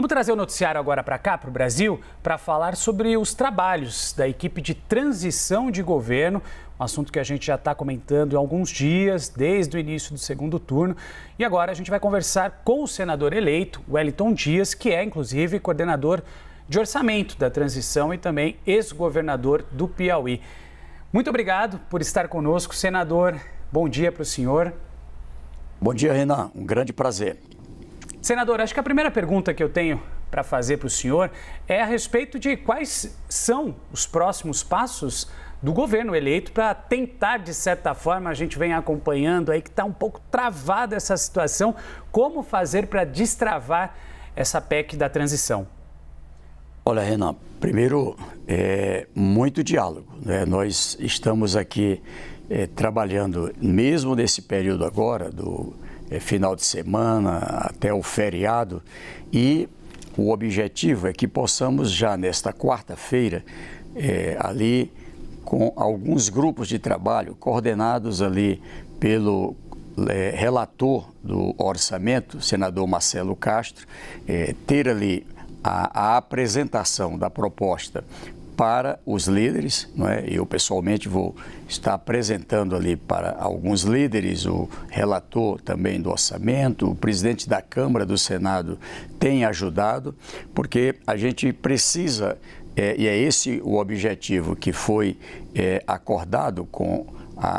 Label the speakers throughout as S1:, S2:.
S1: Vamos trazer o noticiário agora para cá, para o Brasil, para falar sobre os trabalhos da equipe de transição de governo, um assunto que a gente já está comentando há alguns dias, desde o início do segundo turno. E agora a gente vai conversar com o senador eleito, Wellington Dias, que é, inclusive, coordenador de orçamento da transição e também ex-governador do Piauí. Muito obrigado por estar conosco, senador. Bom dia para o senhor.
S2: Bom dia, Renan. Um grande prazer.
S1: Senador, acho que a primeira pergunta que eu tenho para fazer para o senhor é a respeito de quais são os próximos passos do governo eleito para tentar, de certa forma, a gente vem acompanhando aí que está um pouco travada essa situação, como fazer para destravar essa PEC da transição?
S2: Olha, Renan, primeiro, muito diálogo, né? Nós estamos aqui trabalhando, mesmo nesse período agora, do final de semana até o feriado, e o objetivo é que possamos já nesta quarta-feira, ali com alguns grupos de trabalho coordenados ali pelo relator do orçamento, senador Marcelo Castro, ter ali a apresentação da proposta para os líderes, não é? Eu pessoalmente vou estar apresentando ali para alguns líderes, o relator também do orçamento, o presidente da Câmara, do Senado tem ajudado, porque a gente precisa, e é esse o objetivo que foi acordado com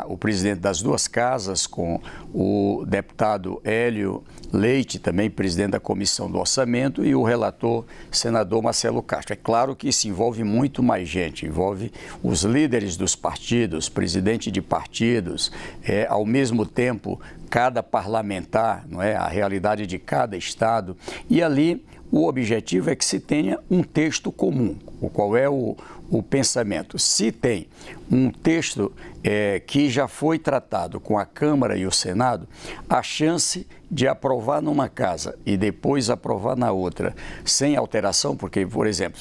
S2: o presidente das duas casas, com o deputado Hélio Leite, também presidente da Comissão do Orçamento, e o relator, senador Marcelo Castro. É claro que isso envolve muito mais gente, envolve os líderes dos partidos, presidente de partidos, ao mesmo tempo, cada parlamentar, não é? A realidade de cada estado, e ali o objetivo é que se tenha um texto comum. Qual é o pensamento? Se tem um texto que já foi tratado com a Câmara e o Senado, a chance de aprovar numa casa e depois aprovar na outra sem alteração, porque, por exemplo,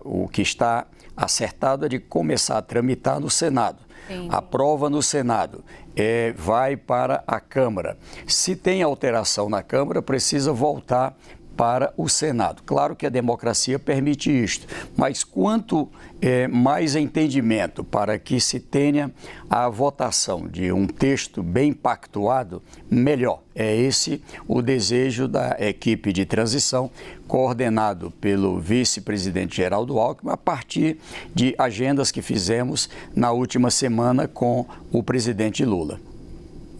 S2: o que está acertado é de começar a tramitar no Senado. Sim. Aprova no Senado, vai para a Câmara. Se tem alteração na Câmara, precisa voltar para o Senado. Claro que a democracia permite isto, mas quanto mais entendimento para que se tenha a votação de um texto bem pactuado, melhor. É esse o desejo da equipe de transição, coordenado pelo vice-presidente Geraldo Alckmin, a partir de agendas que fizemos na última semana com o presidente Lula.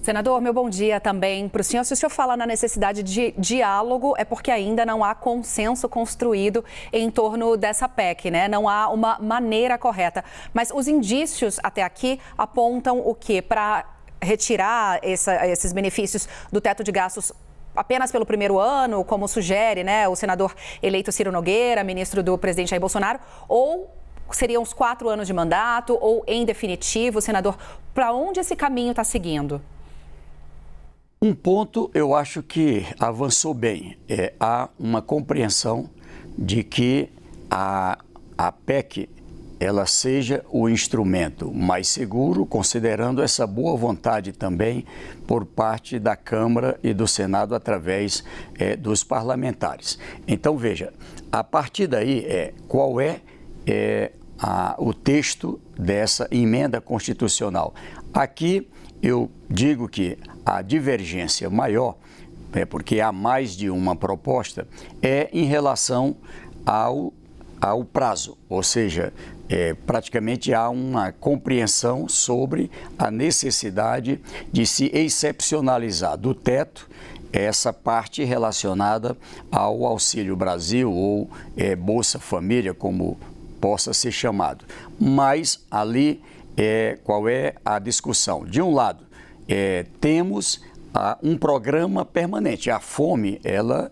S3: Senador, meu bom dia também para o senhor. Se o senhor fala na necessidade de diálogo, é porque ainda não há consenso construído em torno dessa PEC, né? Não há uma maneira correta. Mas os indícios até aqui apontam o quê? Para retirar esses benefícios do teto de gastos apenas pelo primeiro ano, como sugere, né, o senador eleito Ciro Nogueira, ministro do presidente Jair Bolsonaro, ou seriam os 4 anos de mandato, ou em definitivo, senador, para onde esse caminho está seguindo?
S2: Um ponto eu acho que avançou bem, há uma compreensão de que a PEC ela seja o instrumento mais seguro, considerando essa boa vontade também por parte da Câmara e do Senado através dos parlamentares. Então veja, a partir daí qual é o texto dessa emenda constitucional. Aqui eu digo que a divergência maior, porque há mais de uma proposta, é em relação ao prazo, ou seja, praticamente há uma compreensão sobre a necessidade de se excepcionalizar do teto essa parte relacionada ao Auxílio Brasil ou Bolsa Família, como possa ser chamado. Mas ali qual é a discussão? De um lado, temos um programa permanente. A fome, ela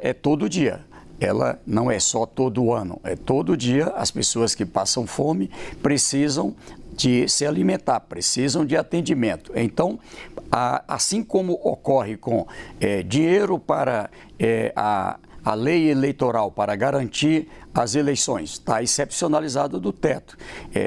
S2: é todo dia. Ela não é só todo ano, é todo dia. As pessoas que passam fome precisam de se alimentar, precisam de atendimento. Então, assim como ocorre com dinheiro para a lei eleitoral para garantir as eleições, está excepcionalizado do teto.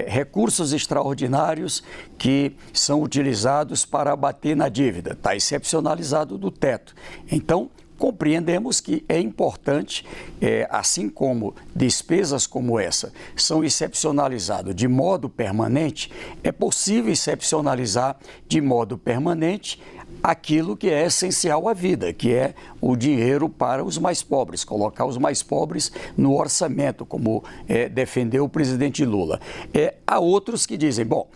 S2: Recursos extraordinários que são utilizados para abater na dívida, está excepcionalizado do teto. Então, compreendemos que é importante, assim como despesas como essa são excepcionalizadas de modo permanente, é possível excepcionalizar de modo permanente aquilo que é essencial à vida, que é o dinheiro para os mais pobres, colocar os mais pobres no orçamento, como defendeu o presidente Lula. Há outros que dizem, bom,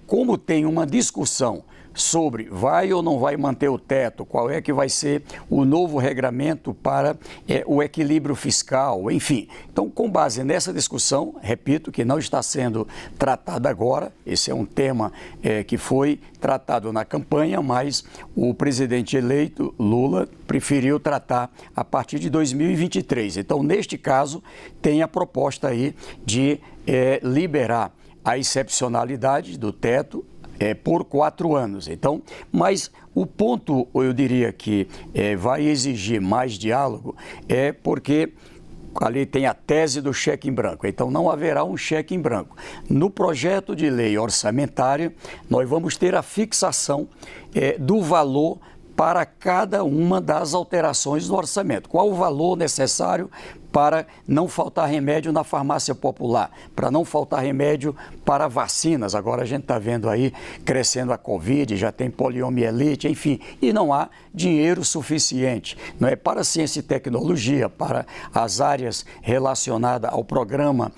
S2: como tem uma discussão sobre vai ou não vai manter o teto, qual é que vai ser o novo regramento para o equilíbrio fiscal, enfim. Então, com base nessa discussão, repito, que não está sendo tratada agora, esse é um tema que foi tratado na campanha, mas o presidente eleito, Lula, preferiu tratar a partir de 2023. Então, neste caso, tem a proposta aí de liberar a excepcionalidade do teto por 4 anos. Então, mas o ponto, eu diria que vai exigir mais diálogo, porque ali tem a tese do cheque em branco. Então, não haverá um cheque em branco. No projeto de lei orçamentária, nós vamos ter a fixação do valor para cada uma das alterações do orçamento. Qual o valor necessário para não faltar remédio na farmácia popular, para não faltar remédio para vacinas. Agora a gente está vendo aí crescendo a Covid, já tem poliomielite, enfim, e não há dinheiro suficiente, não é, para ciência e tecnologia, para as áreas relacionadas ao programa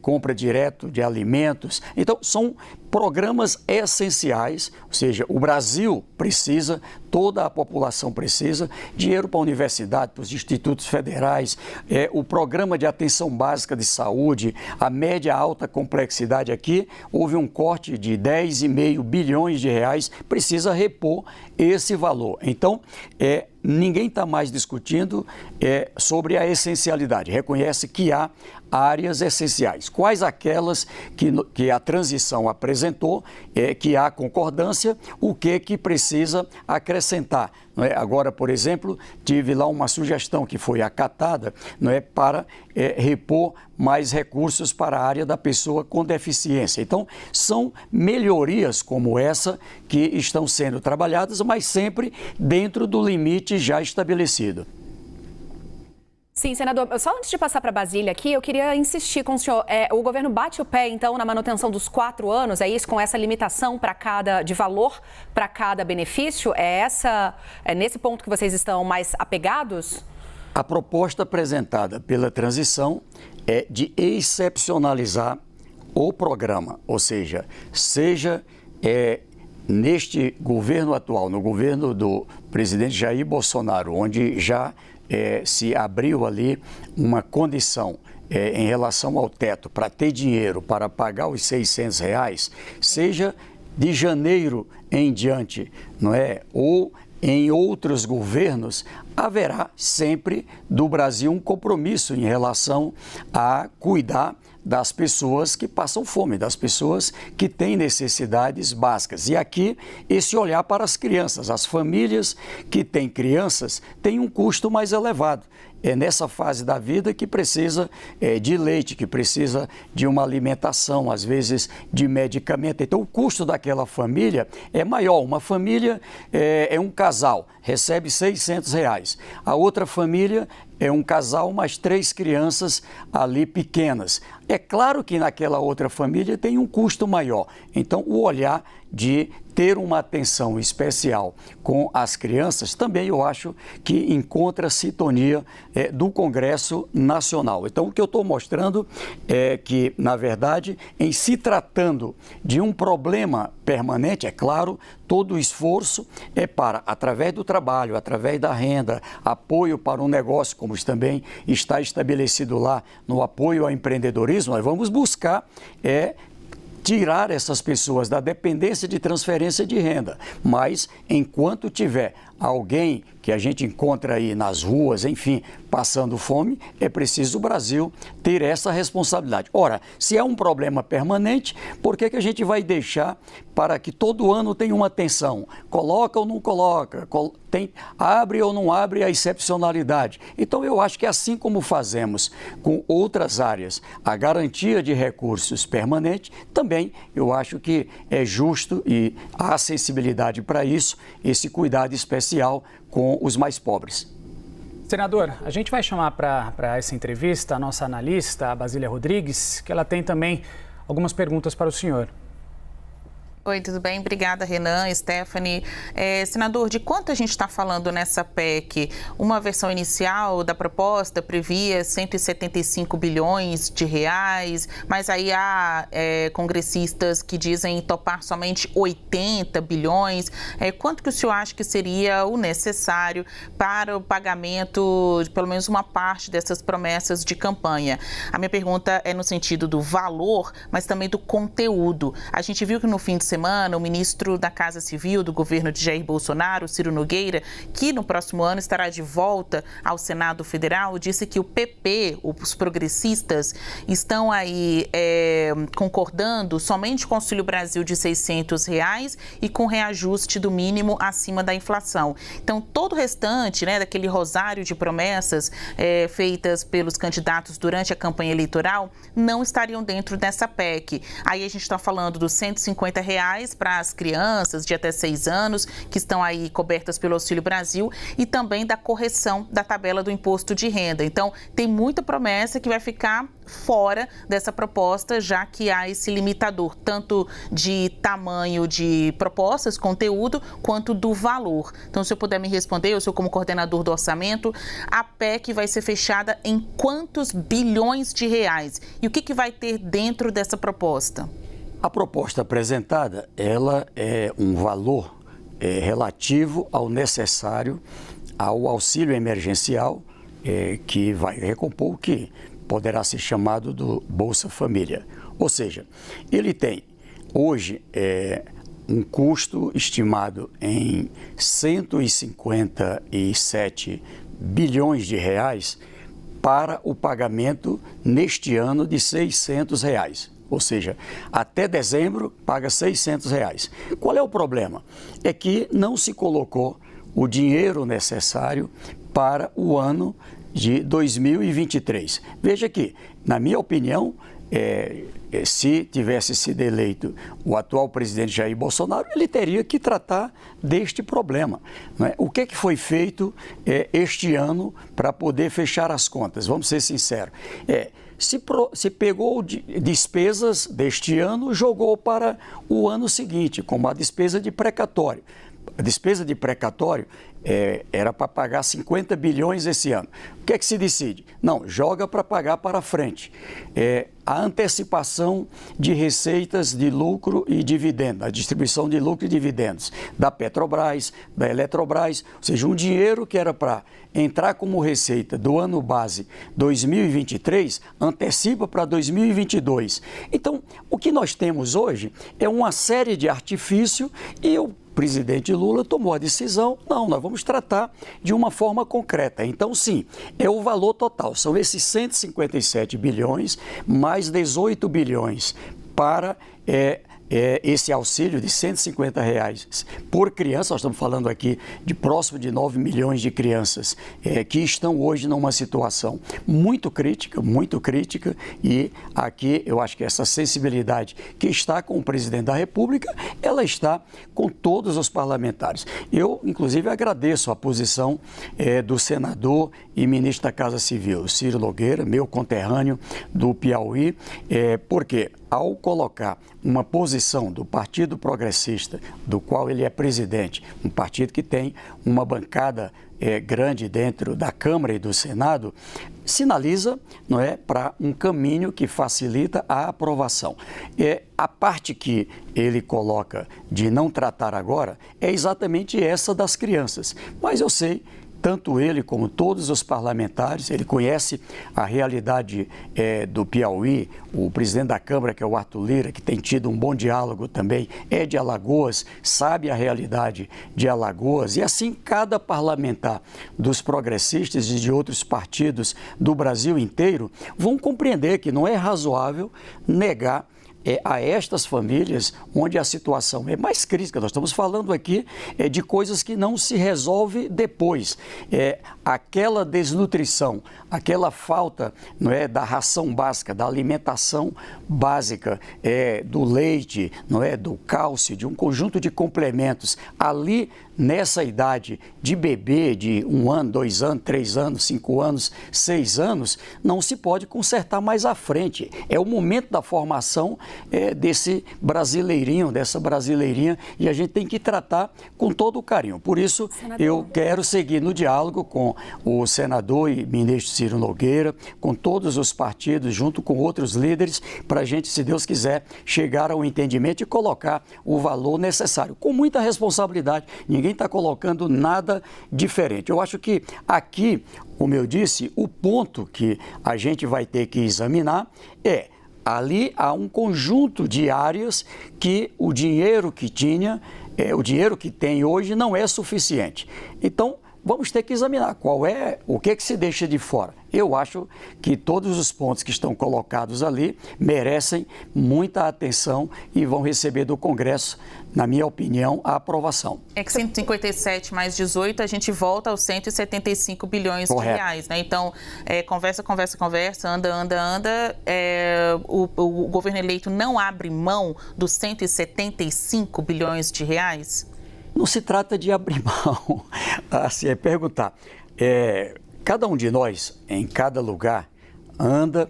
S2: compra direto de alimentos. Então, são programas essenciais, ou seja, o Brasil precisa, toda a população precisa, dinheiro para a universidade, para os institutos federais, o programa de atenção básica de saúde, a média alta complexidade aqui, houve um corte de 10,5 bilhões de reais, precisa repor esse valor. Então, ninguém está mais discutindo sobre a essencialidade, reconhece que há áreas essenciais. Quais aquelas que a transição apresentou, que há concordância, o que precisa acrescentar. Não é? Agora, por exemplo, tive lá uma sugestão que foi acatada, não é, para repor mais recursos para a área da pessoa com deficiência. Então, são melhorias como essa que estão sendo trabalhadas, mas sempre dentro do limite já estabelecido.
S3: Sim, senador, só antes de passar para Brasília aqui, eu queria insistir com o senhor. O governo bate o pé, então, na manutenção dos 4 anos, é isso, com essa limitação de valor para cada benefício? É nesse ponto que vocês estão mais apegados?
S2: A proposta apresentada pela transição é de excepcionalizar o programa, ou seja, neste governo atual, no governo do presidente Jair Bolsonaro, onde já se abriu ali uma condição em relação ao teto para ter dinheiro para pagar os R$600, seja de janeiro em diante, não é? Ou em outros governos, haverá sempre do Brasil um compromisso em relação a cuidar das pessoas que passam fome, das pessoas que têm necessidades básicas. E aqui, esse olhar para as crianças. As famílias que têm crianças têm um custo mais elevado. É nessa fase da vida que precisa de leite, que precisa de uma alimentação, às vezes de medicamento. Então, o custo daquela família é maior. Uma família é um casal, recebe R$600. A outra família é um casal mais 3 crianças ali pequenas. É claro que naquela outra família tem um custo maior. Então, o olhar de ter uma atenção especial com as crianças, também eu acho que encontra sintonia do Congresso Nacional. Então, o que eu estou mostrando é que, na verdade, em se tratando de um problema permanente, é claro, todo o esforço é para, através do trabalho, através da renda, apoio para um negócio, como também está estabelecido lá no apoio ao empreendedorismo, nós vamos buscar tirar essas pessoas da dependência de transferência de renda. Mas, enquanto tiver alguém que a gente encontra aí nas ruas, enfim, passando fome, é preciso o Brasil ter essa responsabilidade. Ora, se é um problema permanente, por que a gente vai deixar para que todo ano tenha uma atenção? Coloca ou não coloca? Abre ou não abre a excepcionalidade? Então, eu acho que assim como fazemos com outras áreas a garantia de recursos permanente, também eu acho que é justo e há sensibilidade para isso, esse cuidado especial com os mais pobres.
S1: Senador, a gente vai chamar para essa entrevista a nossa analista, a Basília Rodrigues, que ela tem também algumas perguntas para o senhor.
S4: Oi, tudo bem? Obrigada, Renan, Stephanie. Senador, de quanto a gente está falando nessa PEC? Uma versão inicial da proposta previa 175 bilhões de reais, mas aí há congressistas que dizem topar somente 80 bilhões. Quanto que o senhor acha que seria o necessário para o pagamento de pelo menos uma parte dessas promessas de campanha? A minha pergunta é no sentido do valor, mas também do conteúdo. A gente viu que no fim de semana, o ministro da Casa Civil do governo de Jair Bolsonaro, Ciro Nogueira, que no próximo ano estará de volta ao Senado Federal, disse que o PP, os progressistas, estão aí concordando somente com o Auxílio Brasil de R$600 e com reajuste do mínimo acima da inflação. Então, todo o restante, daquele rosário de promessas feitas pelos candidatos durante a campanha eleitoral, não estariam dentro dessa PEC. Aí a gente está falando dos R$150 para as crianças de até 6 anos, que estão aí cobertas pelo Auxílio Brasil, e também da correção da tabela do imposto de renda. Então, tem muita promessa que vai ficar fora dessa proposta, já que há esse limitador, tanto de tamanho de propostas, conteúdo, quanto do valor. Então, se eu puder me responder, eu sou como coordenador do orçamento, a PEC vai ser fechada em quantos bilhões de reais? E o que vai ter dentro dessa proposta?
S2: A proposta apresentada, ela é um valor relativo ao necessário ao auxílio emergencial que vai recompor o que poderá ser chamado do Bolsa Família. Ou seja, ele tem hoje um custo estimado em 157 bilhões de reais para o pagamento neste ano de R$600. Ou seja, até dezembro paga R$600. Qual é o problema? É que não se colocou o dinheiro necessário para o ano de 2023. Veja que, na minha opinião, se tivesse sido eleito o atual presidente Jair Bolsonaro, ele teria que tratar deste problema. Não é? O que foi feito este ano para poder fechar as contas? Vamos ser sinceros. Se pegou despesas deste ano, jogou para o ano seguinte, como a despesa de precatório. A despesa de precatório era para pagar 50 bilhões esse ano. O que é que se decide? Não, joga para pagar para frente. A antecipação de receitas de lucro e dividendos, a distribuição de lucro e dividendos da Petrobras, da Eletrobras, ou seja, um dinheiro que era para entrar como receita do ano base 2023, antecipa para 2022. Então, o que nós temos hoje é uma série de artifícios e o presidente Lula tomou a decisão, não, nós vamos tratar de uma forma concreta. Então, sim, é o valor total, são esses 157 bilhões, mais 18 bilhões para esse auxílio de R$150 por criança. Nós estamos falando aqui de próximo de 9 milhões de crianças que estão hoje numa situação muito crítica, e aqui eu acho que essa sensibilidade que está com o presidente da República, ela está com todos os parlamentares. Eu, inclusive, agradeço a posição do senador e ministro da Casa Civil, Ciro Nogueira, meu conterrâneo do Piauí, porque ao colocar uma posição do Partido Progressista, do qual ele é presidente, um partido que tem uma bancada grande dentro da Câmara e do Senado, sinaliza, não é, para um caminho que facilita a aprovação. A parte que ele coloca de não tratar agora é exatamente essa das crianças, mas eu sei, tanto ele como todos os parlamentares, ele conhece a realidade do Piauí, o presidente da Câmara, que é o Arthur Lira, que tem tido um bom diálogo também, é de Alagoas, sabe a realidade de Alagoas, e assim cada parlamentar dos progressistas e de outros partidos do Brasil inteiro vão compreender que não é razoável negar a estas famílias onde a situação é mais crítica. Nós estamos falando aqui de coisas que não se resolve depois. Aquela desnutrição, aquela falta, não é, da ração básica, da alimentação básica, do leite, não é, do cálcio, de um conjunto de complementos. Ali, nessa idade de bebê, de 1 ano, 2 anos, 3 anos, 5 anos, 6 anos, não se pode consertar mais à frente. É o momento da formação desse brasileirinho, dessa brasileirinha, e a gente tem que tratar com todo o carinho. Por isso, eu quero seguir no diálogo com o senador e ministro Ciro Nogueira, com todos os partidos, junto com outros líderes, para a gente, se Deus quiser, chegar ao entendimento e colocar o valor necessário, com muita responsabilidade. Ninguém está colocando nada diferente. Eu acho que aqui, como eu disse, o ponto que a gente vai ter que examinar ali há um conjunto de áreas que o dinheiro que tinha, o dinheiro que tem hoje não é suficiente. Então, vamos ter que examinar o que se deixa de fora. Eu acho que todos os pontos que estão colocados ali merecem muita atenção e vão receber do Congresso, na minha opinião, a aprovação.
S4: É que 157 mais 18, a gente volta aos 175 bilhões de reais, né? Então, conversa, anda. O governo eleito não abre mão dos 175 bilhões de reais?
S2: Não se trata de abrir mão, assim, é perguntar. Cada um de nós, em cada lugar, anda.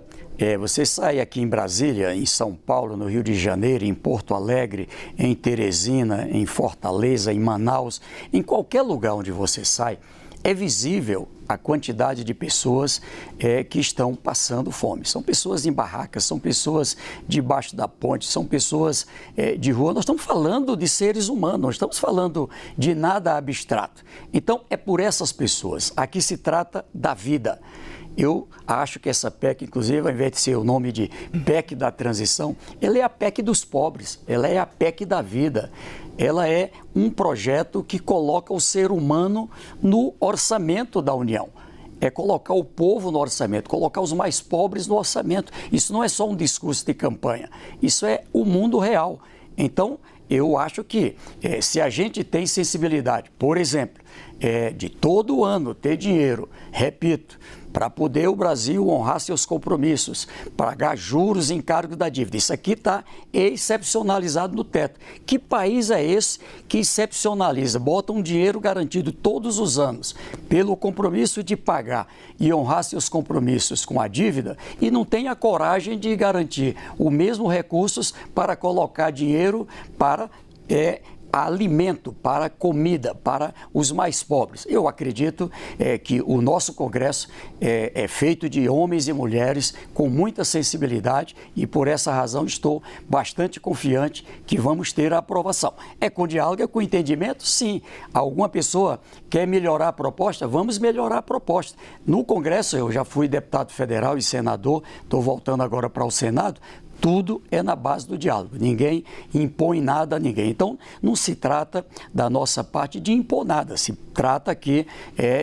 S2: Você sai aqui em Brasília, em São Paulo, no Rio de Janeiro, em Porto Alegre, em Teresina, em Fortaleza, em Manaus, em qualquer lugar onde você sai, é visível a quantidade de pessoas que estão passando fome. São pessoas em barracas, são pessoas debaixo da ponte, são pessoas de rua. Nós estamos falando de seres humanos, não estamos falando de nada abstrato. Então, é por essas pessoas. Aqui se trata da vida. Eu acho que essa PEC, inclusive, ao invés de ser o nome de PEC da transição, ela é a PEC dos pobres, ela é a PEC da vida. Ela é um projeto que coloca o ser humano no orçamento da União. É colocar o povo no orçamento, colocar os mais pobres no orçamento. Isso não é só um discurso de campanha, isso é o mundo real. Então, eu acho que se a gente tem sensibilidade, por exemplo, de todo ano ter dinheiro, repito, para poder o Brasil honrar seus compromissos, pagar juros e encargo da dívida. Isso aqui está excepcionalizado no teto. Que país é esse que excepcionaliza, bota um dinheiro garantido todos os anos pelo compromisso de pagar e honrar seus compromissos com a dívida e não tem a coragem de garantir os mesmos recursos para colocar dinheiro para alimento, para comida, para os mais pobres. Eu acredito que o nosso Congresso é feito de homens e mulheres com muita sensibilidade e por essa razão estou bastante confiante que vamos ter a aprovação. É com diálogo, é com entendimento? Sim. Alguma pessoa quer melhorar a proposta? Vamos melhorar a proposta. No Congresso, eu já fui deputado federal e senador, estou voltando agora para o Senado. Tudo é na base do diálogo, ninguém impõe nada a ninguém. Então, não se trata da nossa parte de impor nada, se trata aqui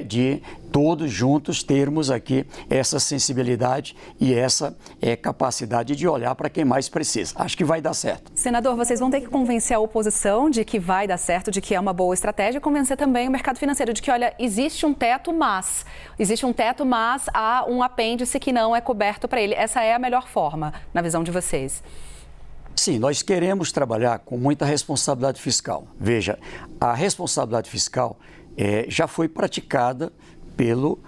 S2: de todos juntos termos aqui essa sensibilidade e essa capacidade de olhar para quem mais precisa. Acho que vai dar certo.
S3: Senador, vocês vão ter que convencer a oposição de que vai dar certo, de que é uma boa estratégia e convencer também o mercado financeiro de que, olha, existe um teto, mas há um apêndice que não é coberto para ele. Essa é a melhor forma, na visão de vocês?
S2: Sim, nós queremos trabalhar com muita responsabilidade fiscal. Veja, a responsabilidade fiscal já foi praticada pelo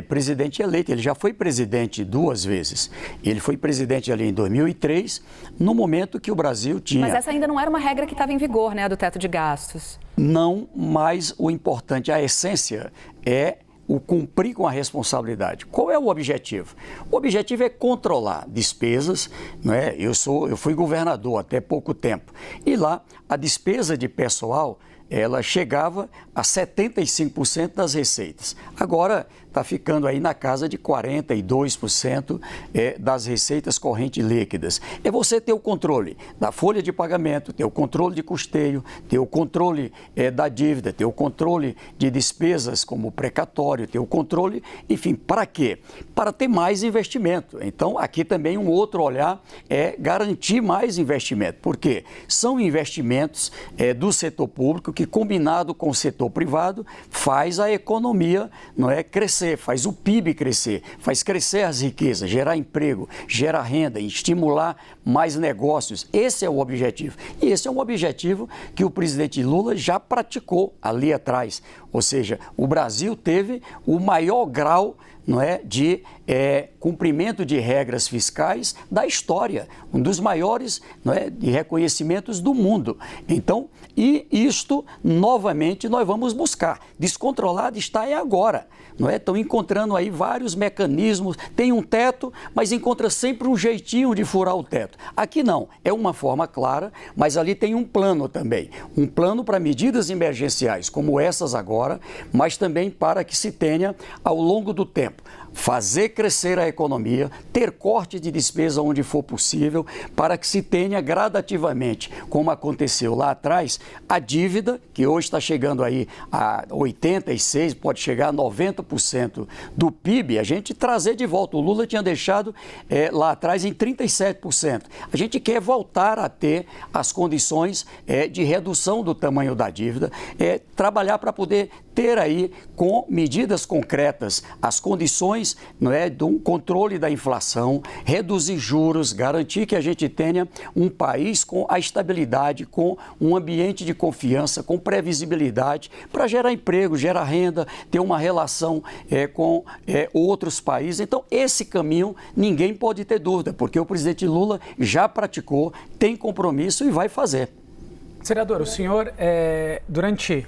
S2: presidente eleito. Ele já foi presidente 2 vezes. Ele foi presidente ali em 2003, no momento que o Brasil tinha...
S3: Mas essa ainda não era uma regra que estava em vigor, né, do teto de gastos.
S2: Não, mas o importante, a essência é o cumprir com a responsabilidade. Qual é o objetivo? O objetivo é controlar despesas, não é? Eu fui governador até pouco tempo e lá a despesa de pessoal ela chegava a 75% das receitas. Agora está ficando aí na casa de 42% das receitas correntes líquidas. É você ter o controle da folha de pagamento, ter o controle de custeio, ter o controle da dívida, ter o controle de despesas como precatório, ter o controle, enfim, para quê? Para ter mais investimento. Então, aqui também um outro olhar é garantir mais investimento. Por quê? São investimentos do setor público que, combinado com o setor privado, faz a economia, não é, crescer, faz o PIB crescer, faz crescer as riquezas, gerar emprego, gerar renda, estimular mais negócios. Esse é o objetivo. E esse é um objetivo que o presidente Lula já praticou ali atrás. Ou seja, o Brasil teve o maior grau, não é, de cumprimento de regras fiscais da história, um dos maiores, não é, de reconhecimentos do mundo. Então, e isto, novamente, nós vamos buscar. Descontrolado está agora. Não é? Estão encontrando aí vários mecanismos, tem um teto, mas encontra sempre um jeitinho de furar o teto. Aqui não, é uma forma clara, mas ali tem um plano também. Um plano para medidas emergenciais, como essas agora, mas também para que se tenha, ao longo do tempo, fazer crescer a economia, ter corte de despesa onde for possível, para que se tenha gradativamente, como aconteceu lá atrás, a dívida, que hoje está chegando aí a 86%, pode chegar a 90% do PIB, a gente trazer de volta. O Lula tinha deixado lá atrás em 37%. A gente quer voltar a ter as condições de redução do tamanho da dívida, trabalhar para poder ter aí, com medidas concretas, as condições, não é, do controle da inflação, reduzir juros, garantir que a gente tenha um país com a estabilidade, com um ambiente de confiança, com previsibilidade, para gerar emprego, gerar renda, ter uma relação com outros países. Então, esse caminho ninguém pode ter dúvida, porque o presidente Lula já praticou, tem compromisso e vai fazer.
S1: Senador, o senhor, durante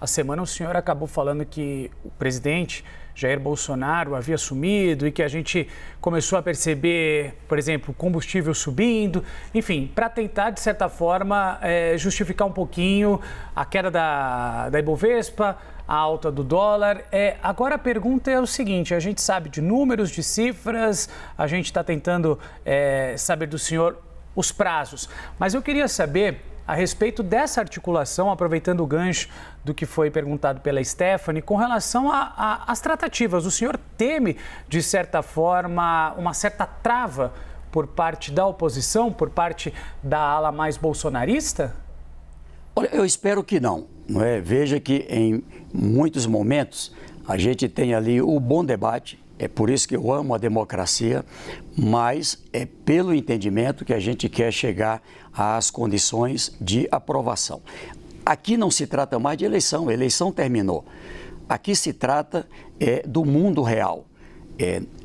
S1: a semana, o senhor acabou falando que o presidente Jair Bolsonaro havia sumido e que a gente começou a perceber, por exemplo, combustível subindo, enfim, para tentar, de certa forma, justificar um pouquinho a queda da Ibovespa, a alta do dólar. Agora a pergunta é o seguinte: a gente sabe de números, de cifras, a gente está tentando saber do senhor os prazos, mas eu queria saber a respeito dessa articulação, aproveitando o gancho do que foi perguntado pela Stephanie, com relação às tratativas. O senhor teme, de certa forma, uma certa trava por parte da oposição, por parte da ala mais bolsonarista?
S2: Olha, eu espero que não. Não é? Veja que em muitos momentos a gente tem ali o bom debate. É por isso que eu amo a democracia, mas é pelo entendimento que a gente quer chegar às condições de aprovação. Aqui não se trata mais de eleição, a eleição terminou. Aqui se trata do mundo real.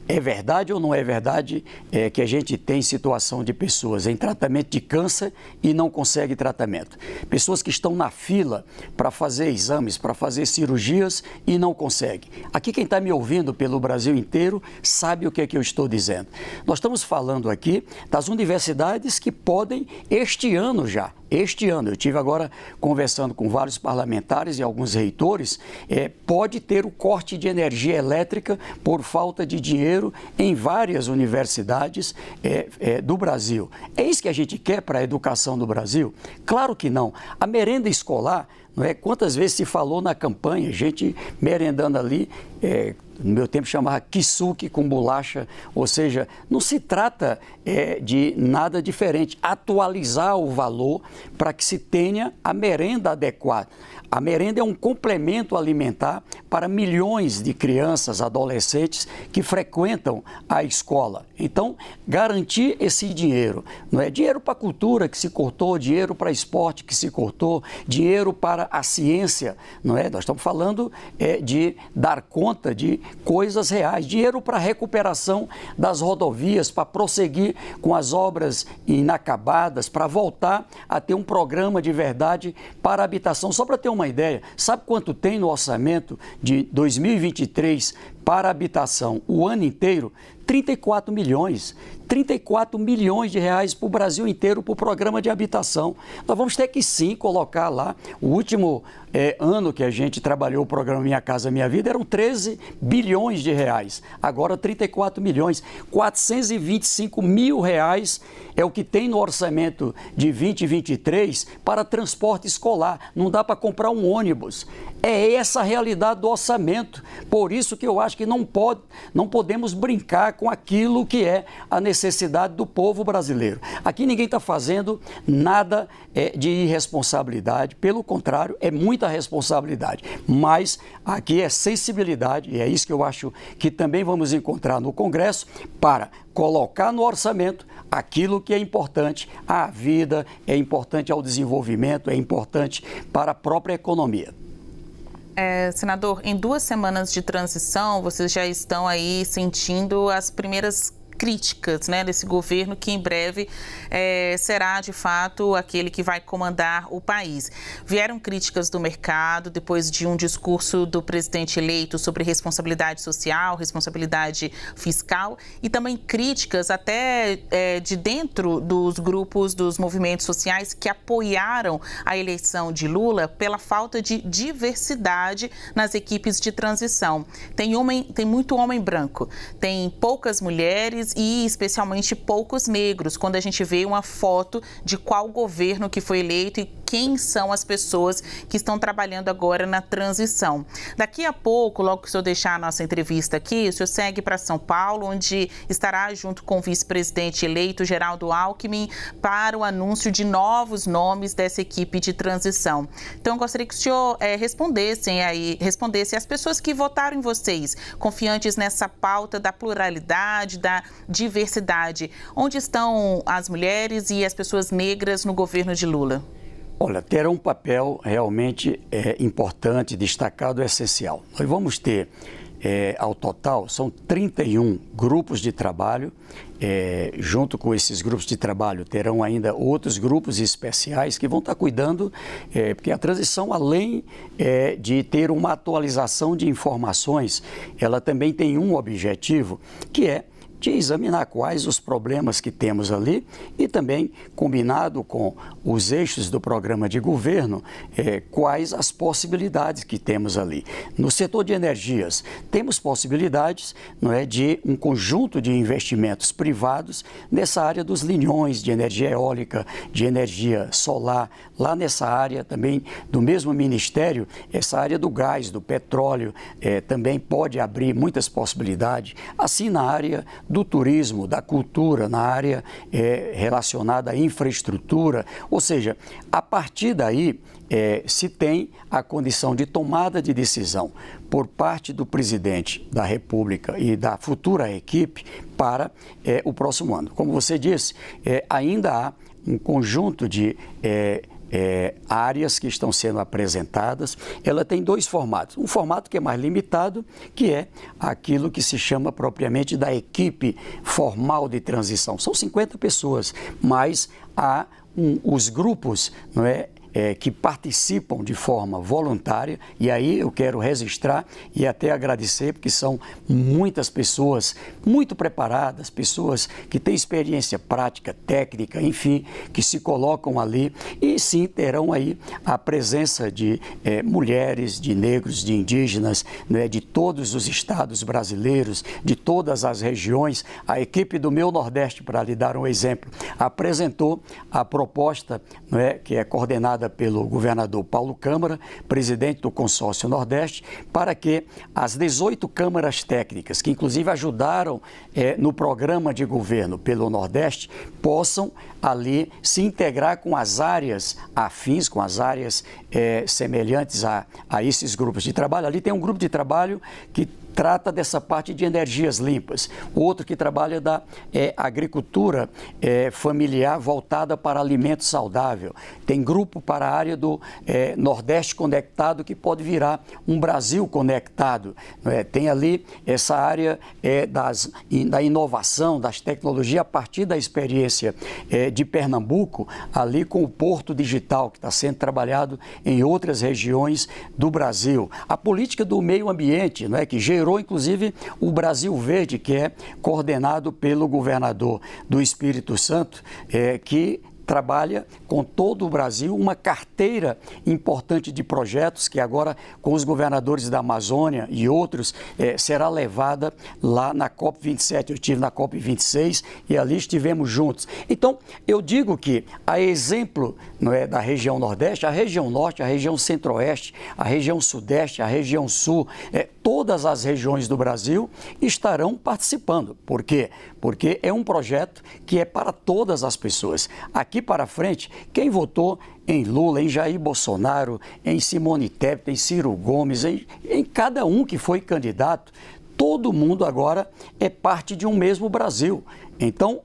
S2: É verdade ou não é verdade que a gente tem situação de pessoas em tratamento de câncer e não consegue tratamento? Pessoas que estão na fila para fazer exames, para fazer cirurgias e não conseguem. Aqui quem está me ouvindo pelo Brasil inteiro sabe o que é que eu estou dizendo. Nós estamos falando aqui das universidades que podem, este ano, eu estive agora conversando com vários parlamentares e alguns reitores, pode ter o corte de energia elétrica por falta de dinheiro em várias universidades do Brasil. É isso que a gente quer para a educação do Brasil? Claro que não. A merenda escolar, não é? Quantas vezes se falou na campanha, gente merendando ali, no meu tempo chamava kisuke com bolacha, ou seja, não se trata de nada diferente, atualizar o valor para que se tenha a merenda adequada. A merenda é um complemento alimentar para milhões de crianças, adolescentes que frequentam a escola. Então, garantir esse dinheiro, não é dinheiro para a cultura que se cortou, dinheiro para esporte que se cortou, dinheiro para a ciência, não é? Nós estamos falando de dar conta de coisas reais, dinheiro para a recuperação das rodovias, para prosseguir com as obras inacabadas, para voltar a ter um programa de verdade para a habitação. Só para ter uma ideia, sabe quanto tem no orçamento de 2023 para habitação o ano inteiro, 34 milhões de reais para o Brasil inteiro para o programa de habitação. Nós vamos ter que sim colocar lá, o último ano que a gente trabalhou o programa Minha Casa Minha Vida eram 13 bilhões de reais, agora 34 milhões, 425 mil reais é o que tem no orçamento de 2023 para transporte escolar, não dá para comprar um ônibus. É essa a realidade do orçamento, por isso que eu acho que não podemos brincar com aquilo que é a necessidade do povo brasileiro. Aqui ninguém está fazendo nada de irresponsabilidade, pelo contrário, é muita responsabilidade, mas aqui é sensibilidade e é isso que eu acho que também vamos encontrar no Congresso para colocar no orçamento aquilo que é importante à vida, é importante ao desenvolvimento, é importante para a própria economia.
S4: Senador, em 2 semanas de transição, vocês já estão aí sentindo as primeiras críticas, né, desse governo que em breve será de fato aquele que vai comandar o país. Vieram críticas do mercado depois de um discurso do presidente eleito sobre responsabilidade social, responsabilidade fiscal e também críticas até de dentro dos grupos dos movimentos sociais que apoiaram a eleição de Lula pela falta de diversidade nas equipes de transição. Tem muito homem branco, tem poucas mulheres e especialmente poucos negros, quando a gente vê uma foto de qual governo que foi eleito e quem são as pessoas que estão trabalhando agora na transição. Daqui a pouco, logo que o senhor deixar a nossa entrevista aqui, o senhor segue para São Paulo, onde estará junto com o vice-presidente eleito, Geraldo Alckmin, para o anúncio de novos nomes dessa equipe de transição. Então, eu gostaria que o senhor respondesse às pessoas que votaram em vocês, confiantes nessa pauta da pluralidade, da diversidade. Onde estão as mulheres e as pessoas negras no governo de Lula?
S2: Olha, terá um papel realmente importante, destacado, essencial. Nós vamos ter, ao total, são 31 grupos de trabalho. Junto com esses grupos de trabalho, terão ainda outros grupos especiais que vão estar cuidando, porque a transição, além de ter uma atualização de informações, ela também tem um objetivo, que é de examinar quais os problemas que temos ali e também, combinado com os eixos do programa de governo, quais as possibilidades que temos ali. No setor de energias, temos possibilidades, não é, de um conjunto de investimentos privados nessa área dos linhões de energia eólica, de energia solar, lá nessa área também do mesmo ministério, essa área do gás, do petróleo, também pode abrir muitas possibilidades, assim na área do turismo, da cultura, na área relacionada à infraestrutura, ou seja, a partir daí se tem a condição de tomada de decisão por parte do presidente da República e da futura equipe para o próximo ano. Como você disse, ainda há um conjunto de áreas que estão sendo apresentadas. Ela tem 2 formatos. Um formato que é mais limitado, que é aquilo que se chama propriamente da equipe formal de transição. São 50 pessoas, mas há os grupos, não é, que participam de forma voluntária, e aí eu quero registrar e até agradecer, porque são muitas pessoas muito preparadas, pessoas que têm experiência prática, técnica, enfim, que se colocam ali e sim terão aí a presença de mulheres, de negros, de indígenas, né, de todos os estados brasileiros, de todas as regiões. A equipe do meu Nordeste, para lhe dar um exemplo, apresentou a proposta, não é, que é coordenada pelo governador Paulo Câmara, presidente do Consórcio Nordeste, para que as 18 câmaras técnicas, que inclusive ajudaram no programa de governo pelo Nordeste, possam ali se integrar com as áreas afins, com as áreas semelhantes a esses grupos de trabalho. Ali tem um grupo de trabalho que trata dessa parte de energias limpas, outro que trabalha da agricultura familiar voltada para alimento saudável, tem grupo para a área do Nordeste conectado, que pode virar um Brasil conectado, tem ali essa área da inovação, das tecnologias, a partir da experiência de Pernambuco, ali com o Porto Digital, que está sendo trabalhado em outras regiões do Brasil. A política do meio ambiente, não é, que gerou gerou, inclusive, o Brasil Verde, que é coordenado pelo governador do Espírito Santo, que trabalha com todo o Brasil uma carteira importante de projetos que agora, com os governadores da Amazônia e outros, será levada lá na COP27. Eu estive na COP26 e ali estivemos juntos. Então, eu digo que, a exemplo da região Nordeste, a região Norte, a região Centro-Oeste, a região Sudeste, a região Sul, todas as regiões do Brasil estarão participando. Por quê? Porque é um projeto que é para todas as pessoas. Aqui para frente, quem votou em Lula, em Jair Bolsonaro, em Simone Tebet, em Ciro Gomes, em cada um que foi candidato, todo mundo agora é parte de um mesmo Brasil. Então,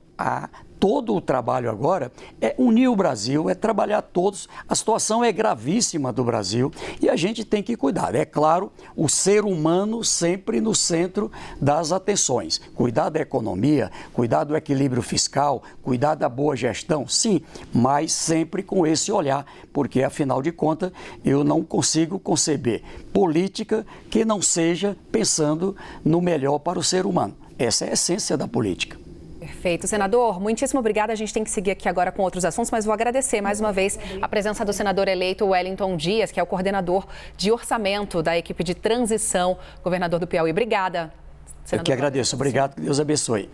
S2: todo o trabalho agora é unir o Brasil, é trabalhar todos. A situação é gravíssima do Brasil e a gente tem que cuidar. É claro, o ser humano sempre no centro das atenções. Cuidar da economia, cuidar do equilíbrio fiscal, cuidar da boa gestão, sim, mas sempre com esse olhar, porque afinal de contas eu não consigo conceber política que não seja pensando no melhor para o ser humano. Essa é a essência da política.
S3: Perfeito. Senador, muitíssimo obrigada. A gente tem que seguir aqui agora com outros assuntos, mas vou agradecer mais uma vez a presença do senador eleito Wellington Dias, que é o coordenador de orçamento da equipe de transição, governador do Piauí. Obrigada, senador.
S2: Eu que agradeço. Obrigado. Que Deus abençoe.